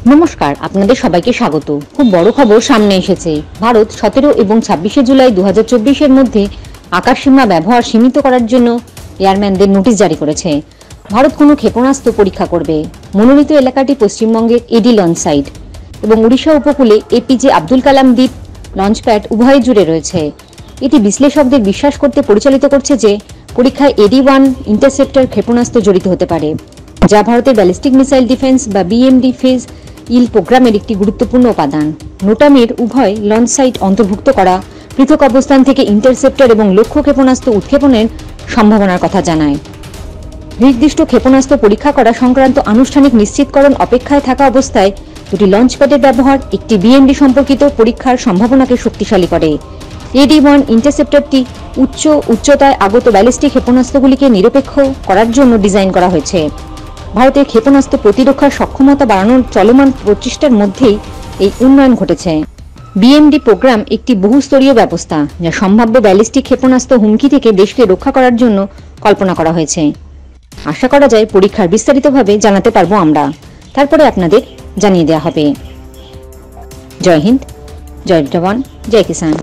নমস্কার, আপনাদের সবাইকে স্বাগত। খুব বড় খবর সামনে এসেছে। ভারত 17 এবং 26 জুলাই 2024 মধ্যে আকাশসীমা ব্যবহার সীমিত করার জন্য এয়ারম্যানদের নোটিশ জারি করেছে। ভারত কোনো ক্ষেপণাস্ত্র পরীক্ষা করবে। মনোনীত এলাকাটি পশ্চিমবঙ্গের এডি লঞ্চ সাইট এবং উড়িষ্যা উপকূলে এপিজে আব্দুল কালাম দ্বীপ লঞ্চপ্যাড উভয় জুড়ে রয়েছে। এটি বিশ্লেষকদের বিশ্বাস করতে পরিচালিত করছে যে পরীক্ষায় এডি-1 ইন্টারসেপ্টর ক্ষেপণাস্ত্র জড়িত হতে পারে, যা ভারতের ব্যালিস্টিক মিসাইল ডিফেন্স বা বিএমডি ফেজ ইল প্রোগ্রামের একটি গুরুত্বপূর্ণ উপাদান। নোটামের উভয় লঞ্চ সাইট অন্তর্ভুক্ত করা পৃথক অবস্থান থেকে ইন্টারসেপ্টর এবং লক্ষ্য ক্ষেপণাস্ত্র উৎক্ষেপণের সম্ভাবনার কথা জানায়। নির্দিষ্ট ক্ষেপণাস্ত্র পরীক্ষা করা সংক্রান্ত আনুষ্ঠানিক নিশ্চিতকরণ অপেক্ষায় থাকা অবস্থায় দুটি লঞ্চপ্যাডের ব্যবহার একটি বিএমডি সম্পর্কিত পরীক্ষার সম্ভাবনাকে শক্তিশালী করে। এডি-1 ইন্টারসেপ্টরটি উচ্চতায় আগত ব্যালিস্টিক ক্ষেপণাস্ত্রগুলিকে নিরপেক্ষ করার জন্য ডিজাইন করা হয়েছে। ভারতের ক্ষেপণাস্ত্র প্রতিরক্ষার সক্ষমতা বাড়ানোর চলমান প্রচেষ্টার মধ্যেই এই উন্নয়ন ঘটেছে। বিএমডি প্রোগ্রাম একটি বহুস্তরীয় ব্যবস্থা যা সম্ভাব্য ব্যালিস্টিক ক্ষেপণাস্ত্র হুমকি থেকে দেশকে রক্ষা করার জন্য কল্পনা করা হয়েছে। আশা করা যায় পরীক্ষার বিস্তারিতভাবে জানাতে পারবো আমরা, তারপরে আপনাদের জানিয়ে দেওয়া হবে। জয় হিন্দ, জয় জওয়ান, জয় কিষান।